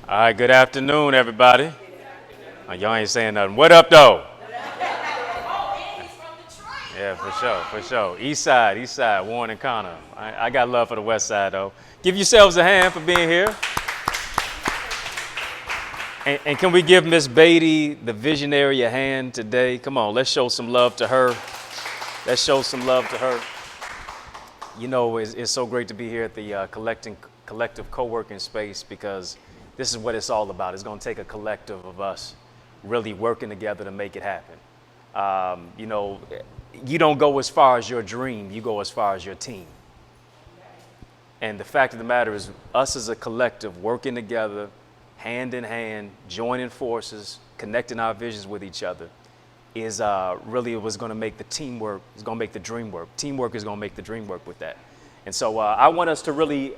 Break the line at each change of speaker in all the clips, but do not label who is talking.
All right, good afternoon, everybody. Y'all ain't saying nothing. What up, though? Yeah, for sure, for sure. East side, Warren and Connor. I got love for the west side, though. Give yourselves a hand for being here. And can we give Miss Beatty, the visionary, a hand today? Come on, let's show some love to her. Let's show some love to her. You know, it's so great to be here at the collective co-working space because this is what it's all about. It's going to take a collective of us really working together to make it happen. You don't go as far as your dream, you go as far as your team. And the fact of the matter is, us as a collective working together, hand in hand, joining forces, connecting our visions with each other is really what's going to make the teamwork, is going to make the dream work. Teamwork is going to make the dream work with that. And so I want us to really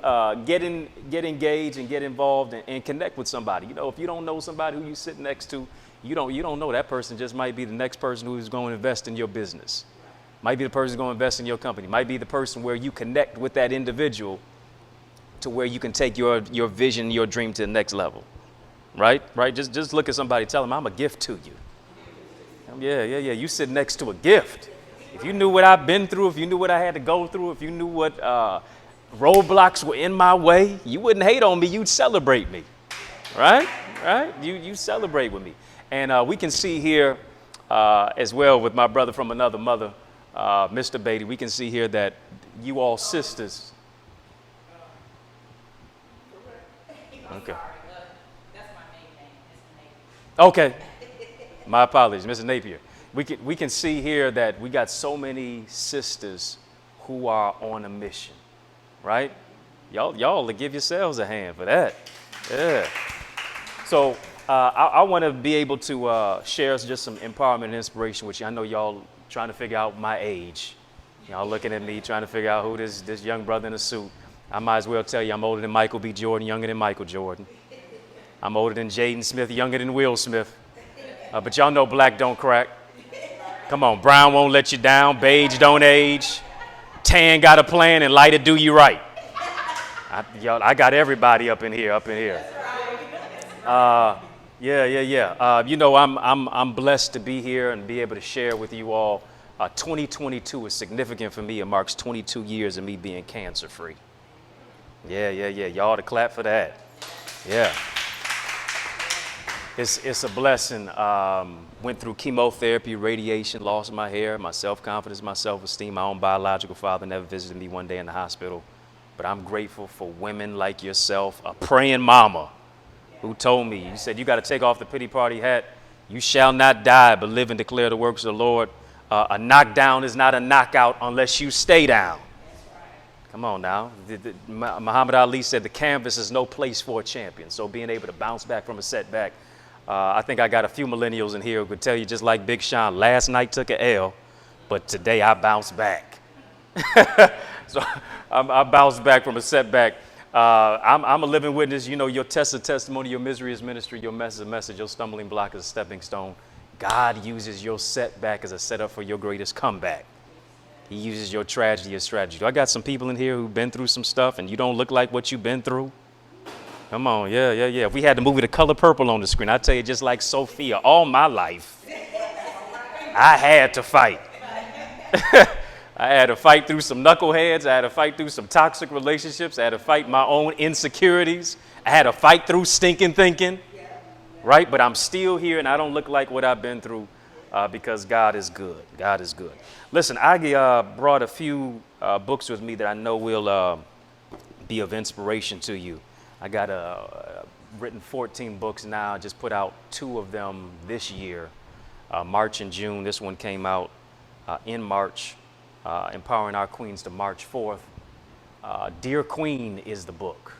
get engaged and get involved and connect with somebody. You know, if you don't know somebody who you sit next to, you don't know that person just might be the next person who's going to invest in your business. Might be the person who's going to invest in your company. Might be the person where you connect with that individual to where you can take your vision, your dream to the next level. Right? Just look at somebody, tell them, I'm a gift to you. Yeah. You sit next to a gift. If you knew what I've been through, if you knew what I had to go through, if you knew what roadblocks were in my way, you wouldn't hate on me, you'd celebrate me. Right? You celebrate with me. And we can see here as well with my brother from another mother, Mr. Beatty, we can see here that you all sisters. Okay. Okay. My apologies, Mrs. Napier. We can see here that we got so many sisters who are on a mission, right? Y'all give yourselves a hand for that. Yeah. So I want to be able to share just some empowerment and inspiration with you. I know y'all trying to figure out my age. Y'all looking at me trying to figure out who this young brother in a suit. I might as well tell you I'm older than Michael B. Jordan, younger than Michael Jordan. I'm older than Jaden Smith, younger than Will Smith. But y'all know black don't crack. Come on, brown won't let you down, beige don't age, tan got a plan, and lighter do you right. I got everybody up in here. I'm blessed to be here and be able to share with you all. 2022 is significant for me. It marks 22 years of me being cancer free. Yeah. Y'all to clap for that. Yeah. It's a blessing. Went through chemotherapy, radiation, lost my hair, my self-confidence, my self-esteem. My own biological father never visited me one day in the hospital. But I'm grateful for women like yourself, a praying mama who told me, you said, you got to take off the pity party hat. You shall not die, but live and declare the works of the Lord. A knockdown is not a knockout unless you stay down. Come on now. Muhammad Ali said the canvas is no place for a champion. So being able to bounce back from a setback, I think I got a few millennials in here who could tell you, just like Big Sean, last night took an L, but today I bounced back. So I bounced back from a setback. I'm a living witness. You know, your test is testimony, your misery is ministry, your mess is a message, your stumbling block is a stepping stone. God uses your setback as a setup for your greatest comeback. He uses your tragedy as strategy. I got some people in here who've been through some stuff and you don't look like what you've been through. Come on, yeah. If we had the movie The Color Purple on the screen, I'd tell you just like Sophia, all my life, I had to fight. I had to fight through some knuckleheads. I had to fight through some toxic relationships. I had to fight my own insecurities. I had to fight through stinking thinking, right? But I'm still here and I don't look like what I've been through because God is good. God is good. Listen, I brought a few books with me that I know will be of inspiration to you. I got written 14 books now. I just put out 2 of them this year, March and June. This one came out in March, Empowering Our Queens to March 4th. Dear Queen is the book.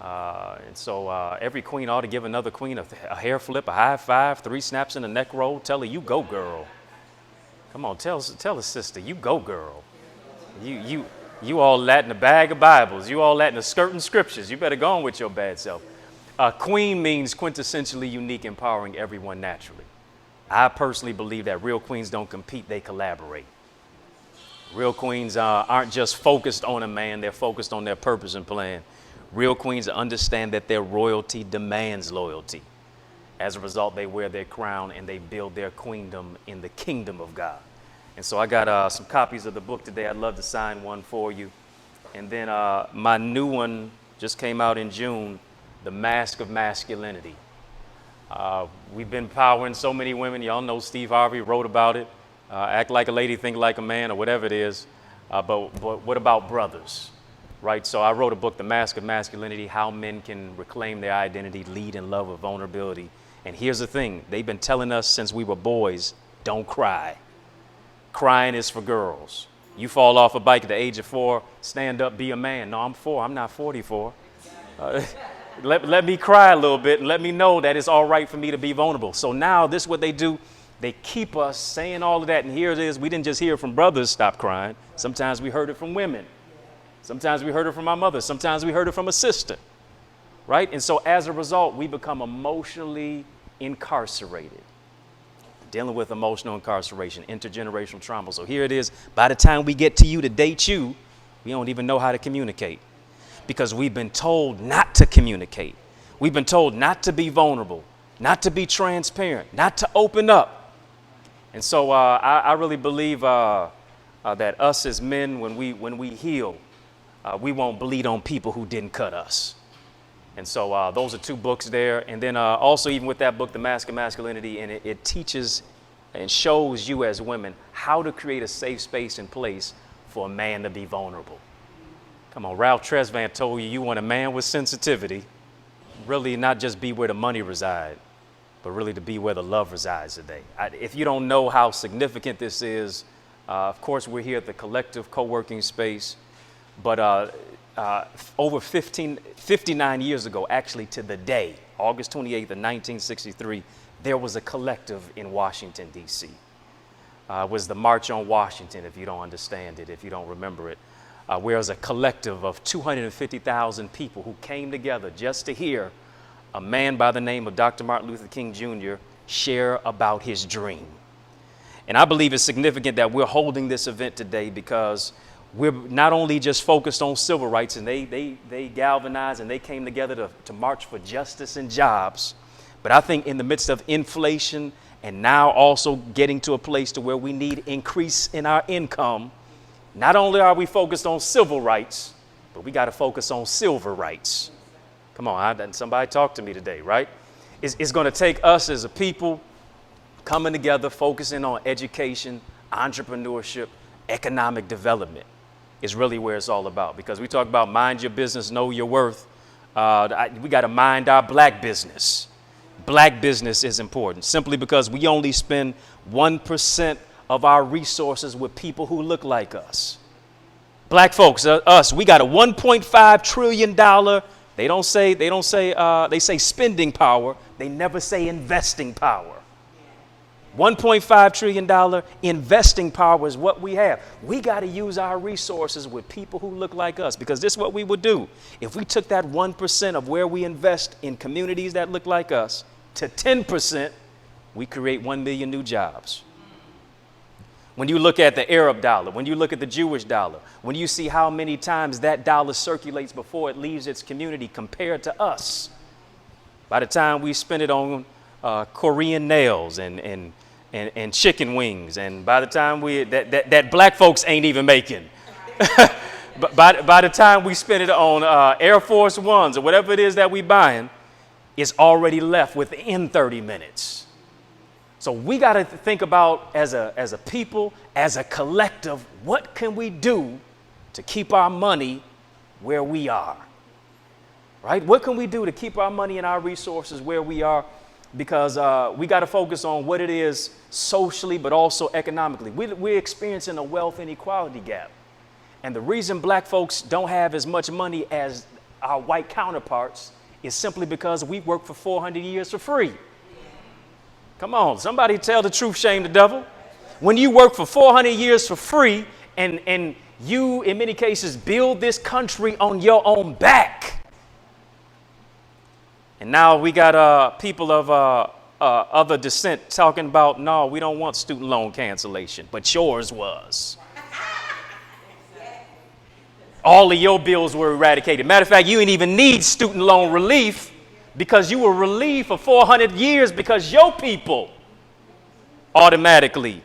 And so every queen ought to give another queen a hair flip, a high five, 3 snaps in a neck roll. Tell her, you go, girl. Come on, tell a sister, you go, girl. You all that in a bag of Bibles. You all that in a skirt and scriptures. You better go on with your bad self. Queen means quintessentially unique, empowering everyone naturally. I personally believe that real queens don't compete, they collaborate. Real queens aren't just focused on a man, they're focused on their purpose and plan. Real queens understand that their royalty demands loyalty. As a result, they wear their crown and they build their queendom in the kingdom of God. And so I got some copies of the book today. I'd love to sign one for you. And then my new one just came out in June, The Mask of Masculinity. We've been empowering so many women. Y'all know Steve Harvey wrote about it. Act like a lady, think like a man, or whatever it is. But what about brothers, right? So I wrote a book, The Mask of Masculinity, How Men Can Reclaim Their Identity, Lead in Love with Vulnerability. And here's the thing. They've been telling us since we were boys, don't cry. Crying is for girls. You fall off a bike at the age of 4, stand up, be a man. No, I'm 4, I'm not 44. Let me cry a little bit and let me know that it's all right for me to be vulnerable. So now this is what they do. They keep us saying all of that. And here it is. We didn't just hear it from brothers, stop crying. Sometimes we heard it from women. Sometimes we heard it from our mother. Sometimes we heard it from a sister. Right? And so as a result, we become emotionally incarcerated. Dealing with emotional incarceration, intergenerational trauma. So here it is. By the time we get to you to date you, we don't even know how to communicate because we've been told not to communicate. We've been told not to be vulnerable, not to be transparent, not to open up. And so I really believe that us as men, when we heal, we won't bleed on people who didn't cut us. And so those are 2 books there. And then also even with that book, The Mask of Masculinity, and it teaches and shows you as women how to create a safe space and place for a man to be vulnerable. Come on, Ralph Tresvant told you want a man with sensitivity, really not just be where the money resides, but really to be where the love resides today. If you don't know how significant this is, of course, we're here at the Collective Co-working Space, but over 59 years ago, actually to the day, August 28th of 1963, there was a collective in Washington, D.C. It was the March on Washington, if you don't understand it, if you don't remember it, where it was a collective of 250,000 people who came together just to hear a man by the name of Dr. Martin Luther King Jr. share about his dream. And I believe it's significant that we're holding this event today because we're not only just focused on civil rights, and they galvanized and they came together to march for justice and jobs, but I think in the midst of inflation and now also getting to a place to where we need increase in our income, not only are we focused on civil rights, but we got to focus on silver rights. Come on, somebody talk to me today, right? It's going to take us as a people coming together, focusing on education, entrepreneurship, economic development is really where it's all about. Because we talk about mind your business, know your worth. We got to mind our black business. Black business is important simply because we only spend 1% of our resources with people who look like us. Black folks, us, we got a $1.5 trillion. They say spending power. They never say investing power. $1.5 trillion investing power is what we have. We got to use our resources with people who look like us, because this is what we would do. If we took that 1% of where we invest in communities that look like us to 10%, we create 1 million new jobs. When you look at the Arab dollar, when you look at the Jewish dollar, when you see how many times that dollar circulates before it leaves its community compared to us, by the time we spend it on Korean nails and chicken wings, and by the time that black folks ain't even making, but by the time we spend it on Air Force Ones or whatever it is that we buying, it's already left within 30 minutes. So we got to think about as a people, as a collective, what can we do to keep our money where we are, right? What can we do to keep our money and our resources where we are? Because we got to focus on what it is socially, but also economically. We're experiencing a wealth inequality gap. And the reason black folks don't have as much money as our white counterparts is simply because we worked for 400 years for free. Come on, somebody tell the truth, shame the devil. When you work for 400 years for free and you, in many cases, build this country on your own back. And now we got people of other descent talking about, no, we don't want student loan cancellation, but yours was. All of your bills were eradicated. Matter of fact, you didn't even need student loan relief because you were relieved for 400 years because your people automatically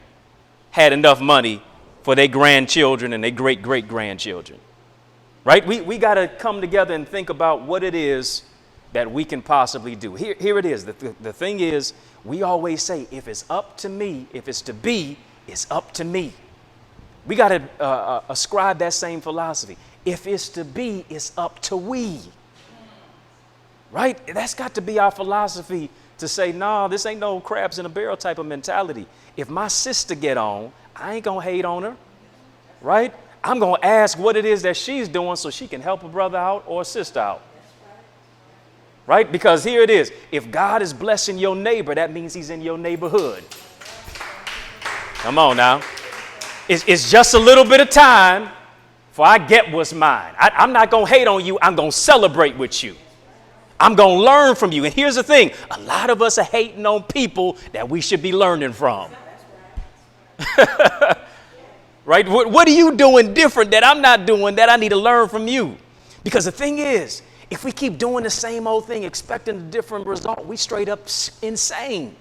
had enough money for their grandchildren and their great-great-grandchildren. Right? We got to come together and think about what it is that we can possibly do. Here it is. The thing is, we always say, if it's up to me, if it's to be, it's up to me. We got to ascribe that same philosophy. If it's to be, it's up to we. Right? That's got to be our philosophy to say, nah, this ain't no crabs in a barrel type of mentality. If my sister get on, I ain't going to hate on her. Right? I'm going to ask what it is that she's doing so she can help a brother out or a sister out. Right? Because here it is. If God is blessing your neighbor, that means he's in your neighborhood. Come on now. It's just a little bit of time for I get what's mine. I'm not going to hate on you. I'm going to celebrate with you. I'm going to learn from you. And here's the thing. A lot of us are hating on people that we should be learning from. Right? What are you doing different that I'm not doing that I need to learn from you? Because the thing is, if we keep doing the same old thing, expecting a different result, we straight up insane.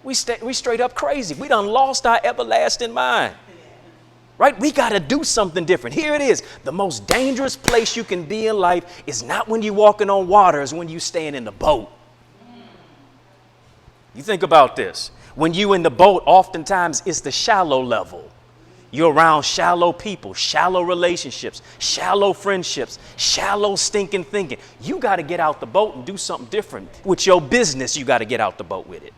We straight up crazy. We done lost our everlasting mind. Right? We got to do something different. Here it is. The most dangerous place you can be in life is not when you're walking on water, it's when you stand in the boat. You think about this. When you in the boat, oftentimes it's the shallow level. You're around shallow people, shallow relationships, shallow friendships, shallow stinking thinking. You got to get out the boat and do something different. With your business, you got to get out the boat with it.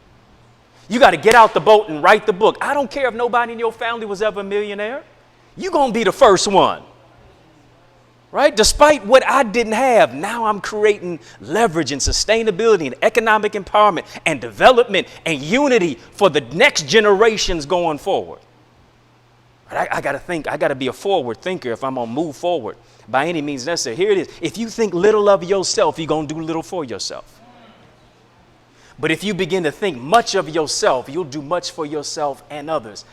You got to get out the boat and write the book. I don't care if nobody in your family was ever a millionaire. You're going to be the first one. Right? Despite what I didn't have, now I'm creating leverage and sustainability and economic empowerment and development and unity for the next generations going forward. I got to think, I got to be a forward thinker if I'm going to move forward by any means necessary. Here it is. If you think little of yourself, you're going to do little for yourself. But if you begin to think much of yourself, you'll do much for yourself and others.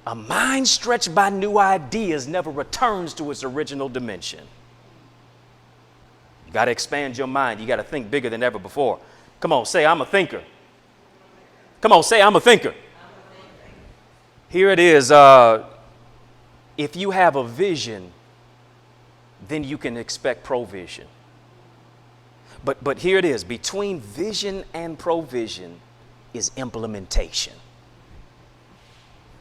A mind stretched by new ideas never returns to its original dimension. You got to expand your mind. You got to think bigger than ever before. Come on, say, I'm a thinker. Come on, say, I'm a thinker. Here it is. If you have a vision, then you can expect provision. But here it is. Between vision and provision is implementation.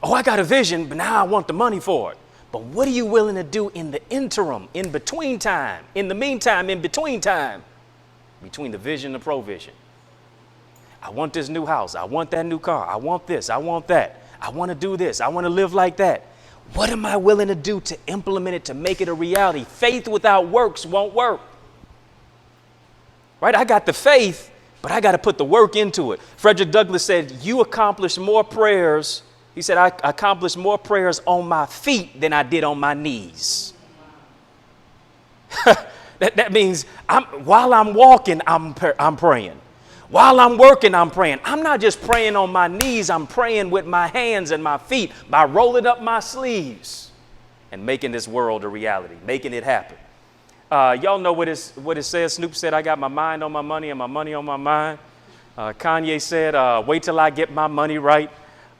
Oh, I got a vision, but now I want the money for it. But what are you willing to do in the interim, in between time, in the meantime, in between time, between the vision and the provision? I want this new house. I want that new car. I want this. I want that. I want to do this. I want to live like that. What am I willing to do to implement it, to make it a reality? Faith without works won't work. Right? I got the faith, but I got to put the work into it. Frederick Douglass said, you accomplished more prayers. He said, I accomplished more prayers on my feet than I did on my knees. that means while I'm walking, I'm praying. While I'm working, I'm praying. I'm not just praying on my knees. I'm praying with my hands and my feet by rolling up my sleeves and making this world a reality, making it happen. Y'all know what it says. Snoop said, I got my mind on my money and my money on my mind. Kanye said, wait till I get my money right.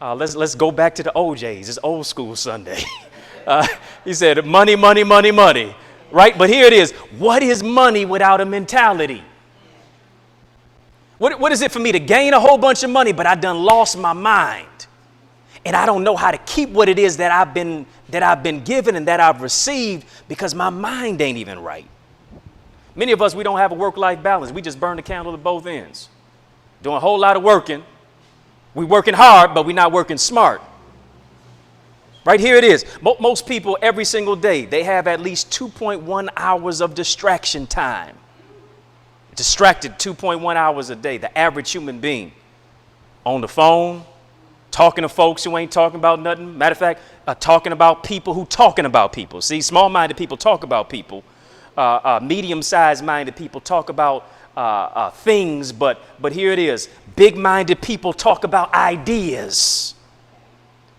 Let's go back to the OJs. It's old school Sunday. He said, money, money, money, money. Right? But here it is. What is money without a mentality? What is it for me to gain a whole bunch of money, but I done lost my mind? And I don't know how to keep what it is that I've been given and that I've received because my mind ain't even right. Many of us, we don't have a work-life balance. We just burn the candle at both ends. Doing a whole lot of working. We're working hard, but we're not working smart. Right here it is. Most people every single day, they have at least 2.1 hours of distraction time. Distracted 2.1 hours a day, the average human being. On the phone, talking to folks who ain't talking about nothing. Matter of fact, talking about people who talking about people. See, small-minded people talk about people. Medium-sized minded people talk about things, but here it is. Big-minded people talk about ideas.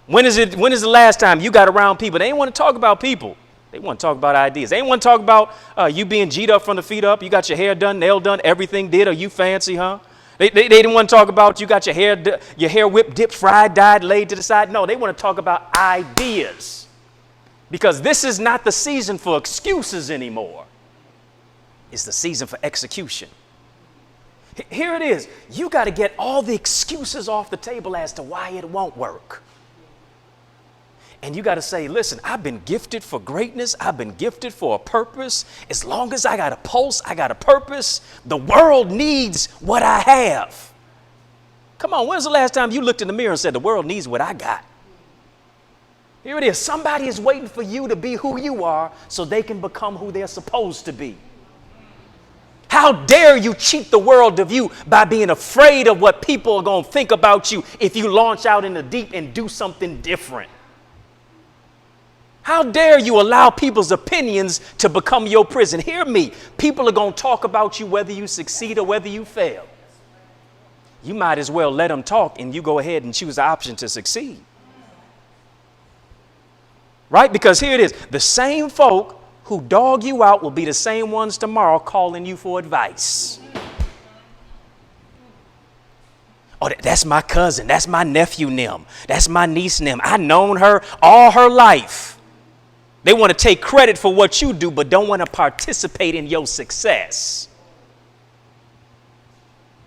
When is the last time you got around people? They ain't want to talk about people. They want to talk about ideas. They ain't want to talk about you being G'd up from the feet up. You got your hair done, nail done, everything did. Are you fancy, huh? They didn't want to talk about you got your hair whipped, dipped, fried, dyed, laid to the side. No, they want to talk about ideas. Because this is not the season for excuses anymore. It's the season for execution. Here it is. You got to get all the excuses off the table as to why it won't work. And you got to say, listen, I've been gifted for greatness. I've been gifted for a purpose. As long as I got a pulse, I got a purpose. The world needs what I have. Come on, when's the last time you looked in the mirror and said, the world needs what I got? Here it is. Somebody is waiting for you to be who you are so they can become who they're supposed to be. How dare you cheat the world of you by being afraid of what people are going to think about you if you launch out in the deep and do something different? How dare you allow people's opinions to become your prison? Hear me. People are going to talk about you whether you succeed or whether you fail. You might as well let them talk and you go ahead and choose the option to succeed. Right? Because here it is. The same folk who dog you out will be the same ones tomorrow calling you for advice. Oh, that's my cousin. That's my nephew, Nim. That's my niece, Nim. I known her all her life. They want to take credit for what you do, but don't want to participate in your success.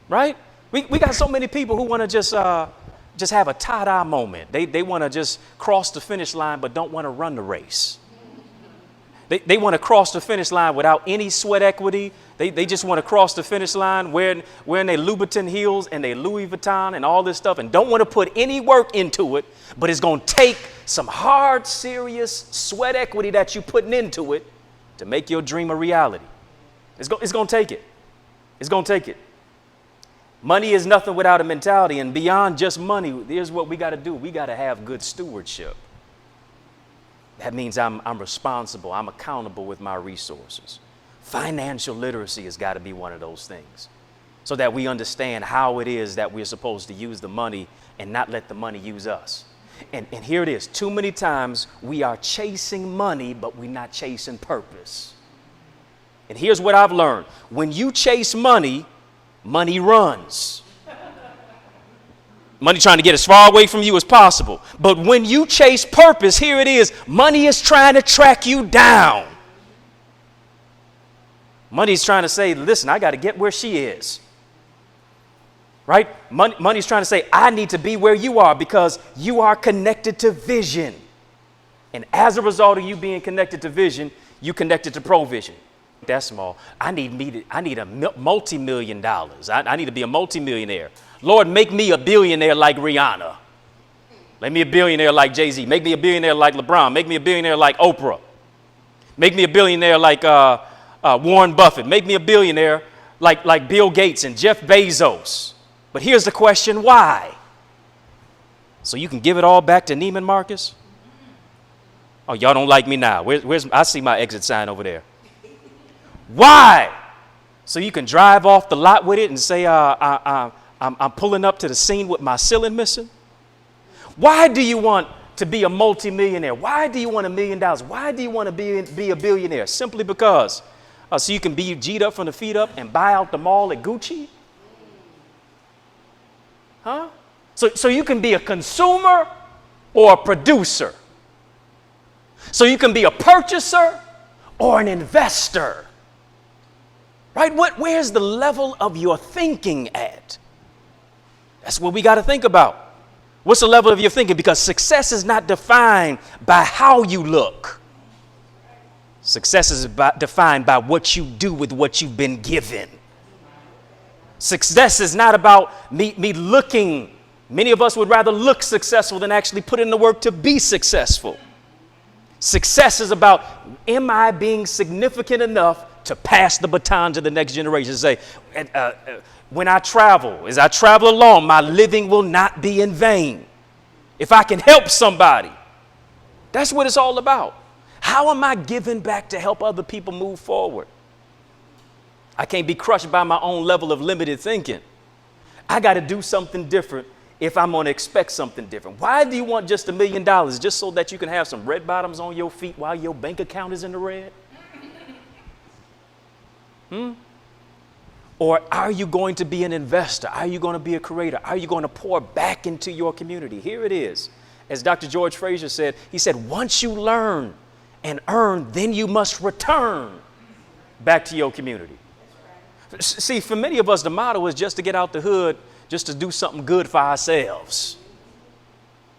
Right? We got so many people who want to just have a ta-da moment. They want to just cross the finish line, but don't want to run the race. They want to cross the finish line without any sweat equity. They just want to cross the finish line wearing their Louboutin heels and their Louis Vuitton and all this stuff and don't want to put any work into it, but it's going to take some hard, serious sweat equity that you're putting into it to make your dream a reality. It's going to take it. It's going to take it. Money is nothing without a mentality, and beyond just money, here's what we got to do. We got to have good stewardship. That means I'm responsible. I'm accountable with my resources. Financial literacy has got to be one of those things so that we understand how it is that we're supposed to use the money and not let the money use us. And here it is. Too many times we are chasing money, but we're not chasing purpose. And here's what I've learned. When you chase money, money runs. Money trying to get as far away from you as possible. But when you chase purpose, here it is. Money is trying to track you down. Money's trying to say, listen, I got to get where she is. Right? Money's trying to say, I need to be where you are because you are connected to vision. And as a result of you being connected to vision, you connected to provision. That's small. I need a multi-million dollars. I need to be a multi-millionaire. Lord, make me a billionaire like Rihanna. Make me a billionaire like Jay-Z. Make me a billionaire like LeBron. Make me a billionaire like Oprah. Make me a billionaire like Warren Buffett. Make me a billionaire like Bill Gates and Jeff Bezos. But here's the question, why? So you can give it all back to Neiman Marcus? Oh, y'all don't like me now. I see my exit sign over there. Why? So you can drive off the lot with it and say, I'm pulling up to the scene with my ceiling missing? Why do you want to be a multimillionaire? Why do you want $1 million? Why do you want to be a billionaire? Simply because so you can be G'd up from the feet up and buy out the mall at Gucci? Huh? So you can be a consumer or a producer. So you can be a purchaser or an investor. Right? Where's the level of your thinking at? That's what we got to think about. What's the level of your thinking? Because success is not defined by how you look. Success is defined by what you do with what you've been given. Success is not about me looking. Many of us would rather look successful than actually put in the work to be successful. Success is about, am I being significant enough to pass the baton to the next generation? Say, when I travel, as I travel along, my living will not be in vain. If I can help somebody, that's what it's all about. How am I giving back to help other people move forward? I can't be crushed by my own level of limited thinking. I got to do something different if I'm going to expect something different? Why do you want just $1 million just so that you can have some red bottoms on your feet while your bank account is in the red? Or are you going to be an investor? Are you going to be a creator? Are you going to pour back into your community? Here it is. As Dr. George Fraser said, he said, once you learn and earn, then you must return back to your community. See, for many of us, the motto is just to get out the hood, just to do something good for ourselves.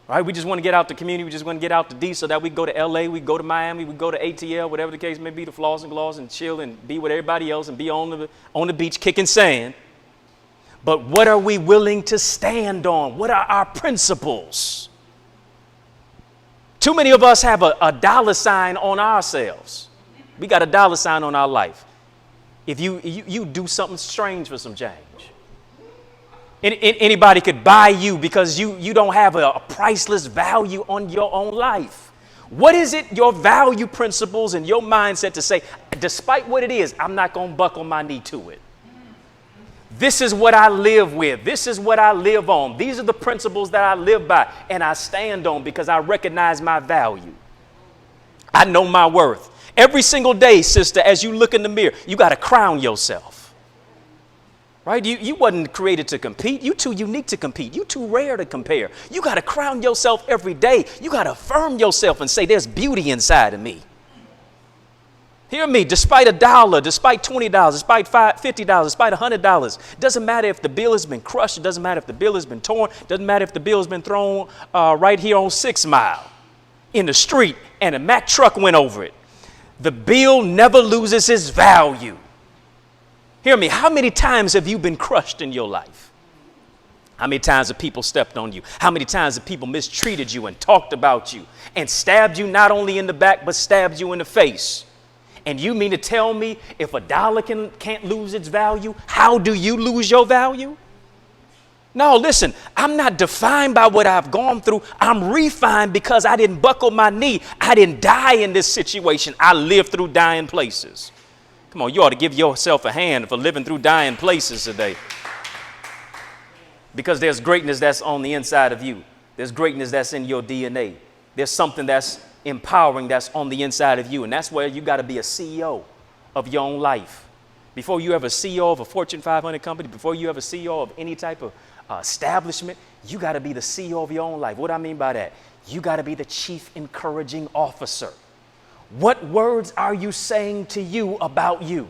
Right? We just want to get out the community. We just want to get out the D so that we go to LA, we go to Miami, we go to ATL, whatever the case may be, to floss and gloss and chill and be with everybody else and be on the beach kicking sand. But what are we willing to stand on? What are our principles? Too many of us have a dollar sign on ourselves. We got a dollar sign on our life. If you do something strange for some change. Anybody could buy you because you don't have a priceless value on your own life. What is it, your value principles and your mindset to say, despite what it is, I'm not going to buckle my knee to it. This is what I live with. This is what I live on. These are the principles that I live by and I stand on because I recognize my value. I know my worth. Every single day, sister, as you look in the mirror, you got to crown yourself. Right? You wasn't created to compete. You too unique to compete. You too rare to compare. You got to crown yourself every day. You got to affirm yourself and say there's beauty inside of me. Hear me, despite $1, despite $20, despite $50, despite $100, doesn't matter if the bill has been crushed. It doesn't matter if the bill has been torn. Doesn't matter if the bill has been thrown right here on 6 Mile in the street and a Mack truck went over it. The bill never loses its value. Hear me, how many times have you been crushed in your life? How many times have people stepped on you? How many times have people mistreated you and talked about you and stabbed you not only in the back, but stabbed you in the face? And you mean to tell me if $1 can't lose its value, how do you lose your value? No, listen, I'm not defined by what I've gone through. I'm refined because I didn't buckle my knee. I didn't die in this situation. I lived through dying places. Come on, you ought to give yourself a hand for living through dying places today. Because there's greatness that's on the inside of you. There's greatness that's in your DNA. There's something that's empowering that's on the inside of you. And that's where you got to be a CEO of your own life. Before you ever CEO of a Fortune 500 company, before you ever CEO of any type of establishment, you got to be the CEO of your own life. What do I mean by that? You got to be the chief encouraging officer. What words are you saying to you about you?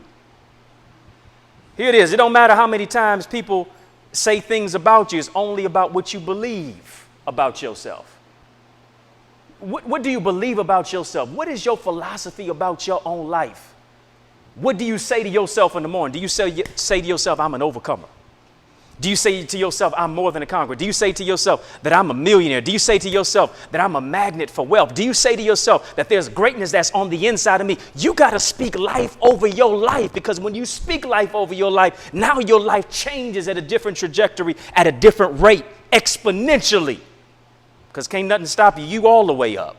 Here it is. It don't matter how many times people say things about you. It's only about what you believe about yourself. What do you believe about yourself? What is your philosophy about your own life? What do you say to yourself in the morning? Do you say to yourself, I'm an overcomer? Do you say to yourself, I'm more than a conqueror? Do you say to yourself that I'm a millionaire? Do you say to yourself that I'm a magnet for wealth? Do you say to yourself that there's greatness that's on the inside of me? You got to speak life over your life, because when you speak life over your life, now your life changes at a different trajectory, at a different rate, exponentially. Because can't nothing stop you. You all the way up.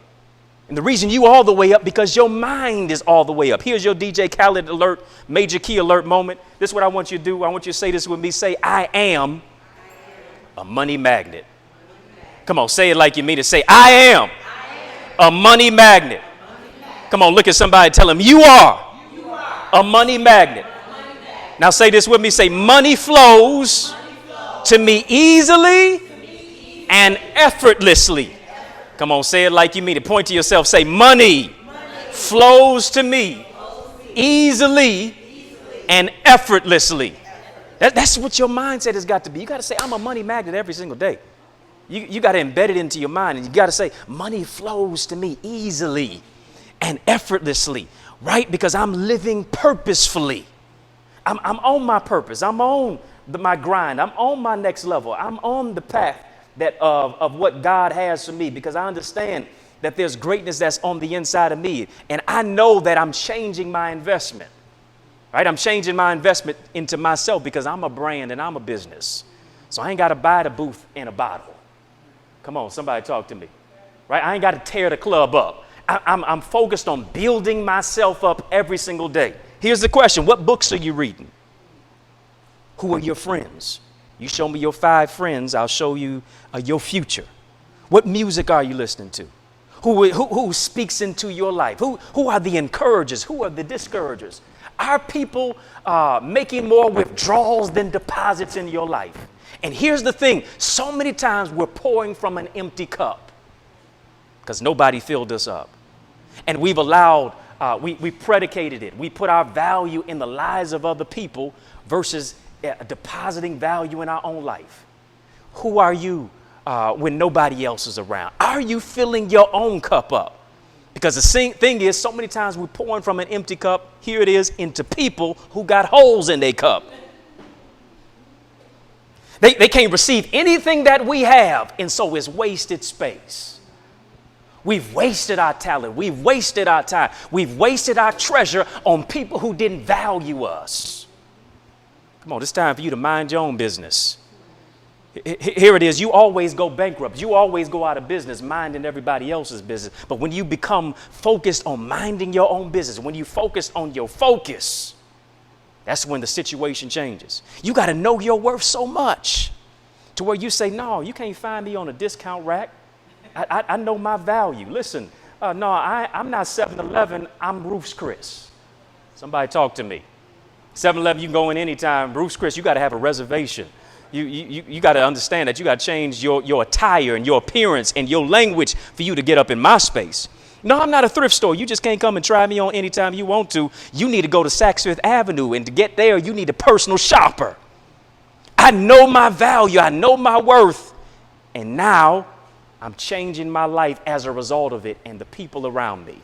And the reason you all the way up, because your mind is all the way up. Here's your DJ Khaled alert, major key alert moment. This is what I want you to do. I want you to say this with me. Say, I am a money magnet. Come on, say it like you mean it. Say, I am a money magnet. Come on, look at somebody and tell them, you are a money magnet. Now say this with me. Say, money flows to me easily and effortlessly. Come on, say it like you mean it. Point to yourself. Say, money flows to me easily and effortlessly. That's what your mindset has got to be. You got to say, I'm a money magnet every single day. You got to embed it into your mind, and you got to say, money flows to me easily and effortlessly, right? Because I'm living purposefully. I'm on my purpose. I'm on my grind. I'm on my next level. I'm on the path that of what God has for me, because I understand that there's greatness that's on the inside of me. And I know that I'm changing my investment, right? I'm changing my investment into myself, because I'm a brand and I'm a business. So I ain't got to buy the booth in a bottle. Come on, somebody talk to me, right? I ain't got to tear the club up. I'm focused on building myself up every single day. Here's the question. What books are you reading? Who are your friends? You show me your 5 friends, I'll show you your future. What music are you listening to? Who speaks into your life? Who are the encouragers? Who are the discouragers? Are people making more withdrawals than deposits in your life? And here's the thing. So many times we're pouring from an empty cup because nobody filled us up. And we've allowed, we predicated it. We put our value in the lives of other people versus depositing value in our own life. Who are you when nobody else is around? Are you filling your own cup up? Because the thing is, so many times we're pouring from an empty cup, here it is, into people who got holes in their cup. They can't receive anything that we have, and so it's wasted space. We've wasted our talent. We've wasted our time. We've wasted our treasure on people who didn't value us. Come on, it's time for you to mind your own business. Here it is. You always go bankrupt. You always go out of business minding everybody else's business. But when you become focused on minding your own business, when you focus on your focus, that's when the situation changes. You got to know your worth so much to where you say, no, you can't find me on a discount rack. I know my value. Listen, I'm not 7-Eleven. I'm Ruth's Chris. Somebody talk to me. 7-Eleven, you can go in anytime. Ruth's Chris, you got to have a reservation. You got to understand that you got to change your attire and your appearance and your language for you to get up in my space. No, I'm not a thrift store. You just can't come and try me on anytime you want to. You need to go to Saks Fifth Avenue, and to get there, you need a personal shopper. I know my value. I know my worth. And now I'm changing my life as a result of it and the people around me.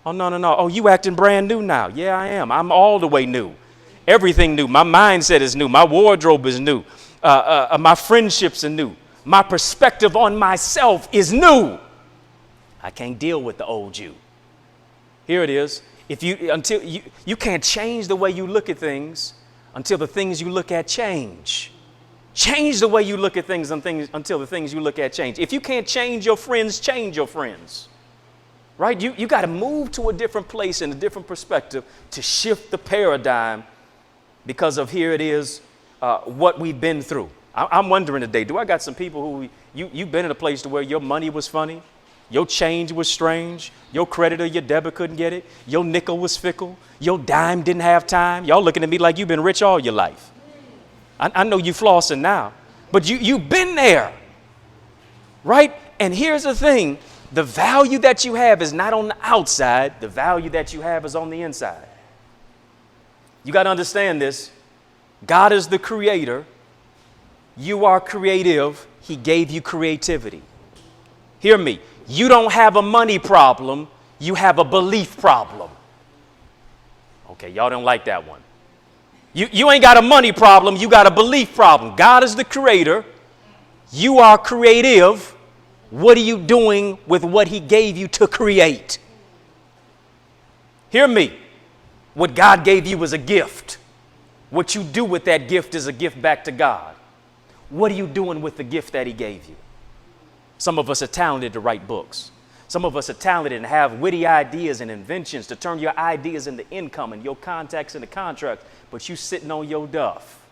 Oh, no. Oh, you acting brand new now. Yeah, I am. I'm all the way new. Everything new. My mindset is new. My wardrobe is new. My friendships are new. My perspective on myself is new. I can't deal with the old you. Here it is. Until you can't change the way you look at things until the things you look at change. Change the way you look at things until the things you look at change. If you can't change your friends, change your friends. Right? You got to move to a different place and a different perspective to shift the paradigm because of, here it is, what we've been through. I'm wondering today, do I got some people who you've been in a place to where your money was funny? Your change was strange. Your credit or your debit couldn't get it. Your nickel was fickle. Your dime didn't have time. Y'all looking at me like you've been rich all your life. I know you flossing now, but you've been there, right? And here's the thing. The value that you have is not on the outside. The value that you have is on the inside. You got to understand this. God is the creator. You are creative. He gave you creativity. Hear me. You don't have a money problem. You have a belief problem. Okay, y'all don't like that one. You ain't got a money problem. You got a belief problem. God is the creator. You are creative. What are you doing with what he gave you to create? Hear me. What God gave you is a gift. What you do with that gift is a gift back to God. What are you doing with the gift that he gave you? Some of us are talented to write books. Some of us are talented and have witty ideas and inventions to turn your ideas into income and your contacts into contracts, but you sitting on your duff.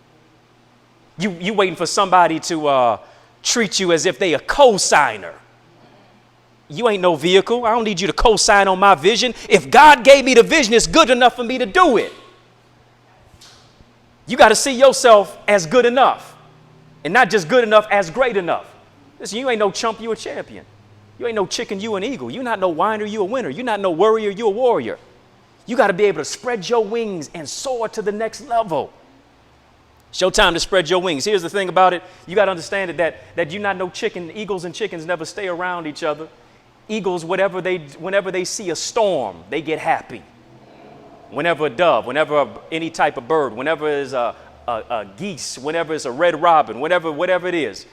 You waiting for somebody to treat you as if they a co-signer. You ain't no vehicle. I don't need you to co-sign on my vision. If God gave me the vision, it's good enough for me to do it. You got to see yourself as good enough, and not just good enough, as great enough. Listen, you ain't no chump, you a champion. You ain't no chicken, you an eagle. You not no whiner, you a winner. You not no worrier, you a warrior. You got to be able to spread your wings and soar to the next level. It's your time to spread your wings. Here's the thing about it. You got to understand that you're not no chicken. Eagles and chickens never stay around each other. Eagles, whenever they see a storm, they get happy. Whenever a dove, whenever any type of bird, whenever it's a geese, whenever it's a red robin, whatever it is,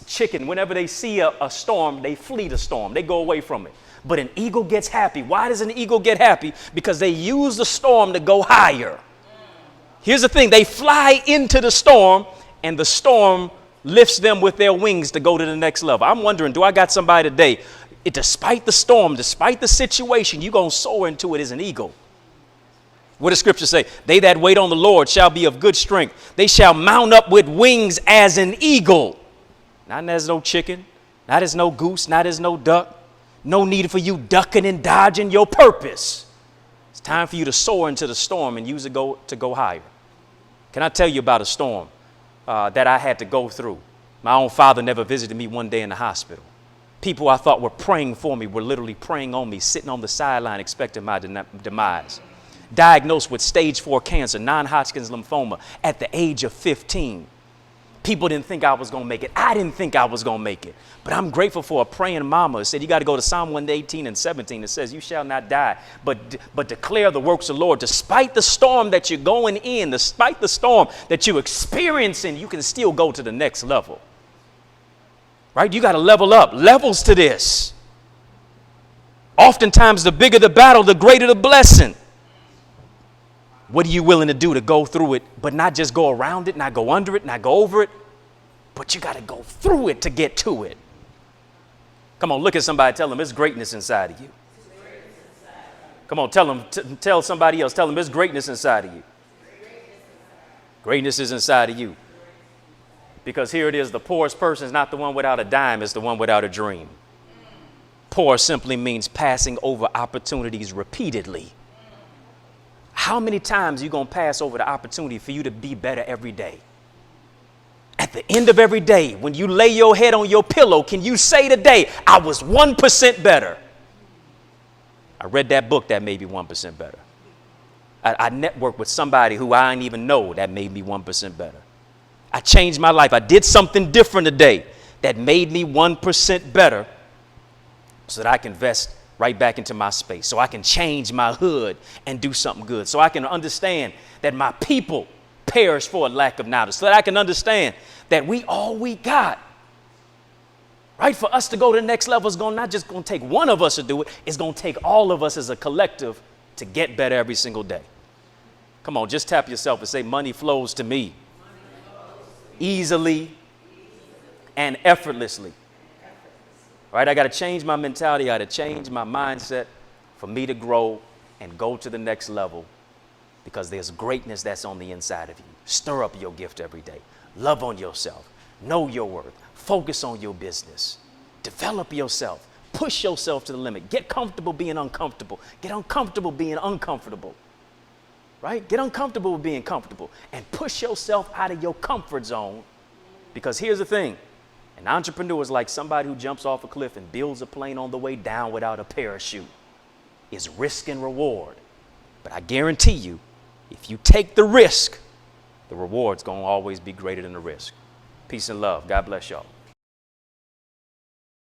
chicken, whenever they see a storm, they flee the storm. They go away from it. But an eagle gets happy. Why does an eagle get happy? Because they use the storm to go higher. Here's the thing. They fly into the storm, and the storm lifts them with their wings to go to the next level. I'm wondering, do I got somebody today? Despite the storm, despite the situation, you're going to soar into it as an eagle. What does scripture say? They that wait on the Lord shall be of good strength. They shall mount up with wings as an eagle. Not as no chicken, not as no goose, not as no duck. No need for you ducking and dodging your purpose. It's time for you to soar into the storm and use it to go higher. Can I tell you about a storm that I had to go through? My own father never visited me one day in the hospital. People I thought were praying for me were literally praying on me, sitting on the sideline expecting my demise. Diagnosed with stage 4 cancer, non-Hodgkin's lymphoma at the age of 15. People didn't think I was going to make it. I didn't think I was going to make it. But I'm grateful for a praying mama who said, you got to go to Psalm 118 and 17. It says, you shall not die, but declare the works of the Lord. Despite the storm that you're going in, despite the storm that you're experiencing, you can still go to the next level. Right? You got to level up. Levels to this. Oftentimes, the bigger the battle, the greater the blessing. What are you willing to do to go through it, but not just go around it, not go under it, not go over it, but you got to go through it to get to it. Come on, look at somebody, tell them there's greatness inside of you. Come on, tell somebody else, tell them there's greatness inside of you. Greatness is inside of you. Because here it is, the poorest person is not the one without a dime, it's the one without a dream. Poor simply means passing over opportunities repeatedly. How many times are you going to pass over the opportunity for you to be better every day? At the end of every day, when you lay your head on your pillow, can you say today, I was 1% better? I read that book that made me 1% better. I networked with somebody who I didn't even know that made me 1% better. I changed my life. I did something different today that made me 1% better so that I can invest right back into my space, so I can change my hood and do something good, so I can understand that my people perish for a lack of knowledge, so that I can understand that we all we got. Right? For us to go to the next level is not just going to take one of us to do it. It's going to take all of us as a collective to get better every single day. Come on, just tap yourself and say, money flows to me easily and effortlessly. Right? I got to change my mentality. I got to change my mindset for me to grow and go to the next level, because there's greatness that's on the inside of you. Stir up your gift every day. Love on yourself. Know your worth. Focus on your business. Develop yourself. Push yourself to the limit. Get comfortable being uncomfortable. Get uncomfortable being uncomfortable. Right? Get uncomfortable with being comfortable and push yourself out of your comfort zone. Because here's the thing. An entrepreneur is like somebody who jumps off a cliff and builds a plane on the way down without a parachute. It's risk and reward. But I guarantee you, if you take the risk, the reward's going to always be greater than the risk. Peace and love. God bless y'all.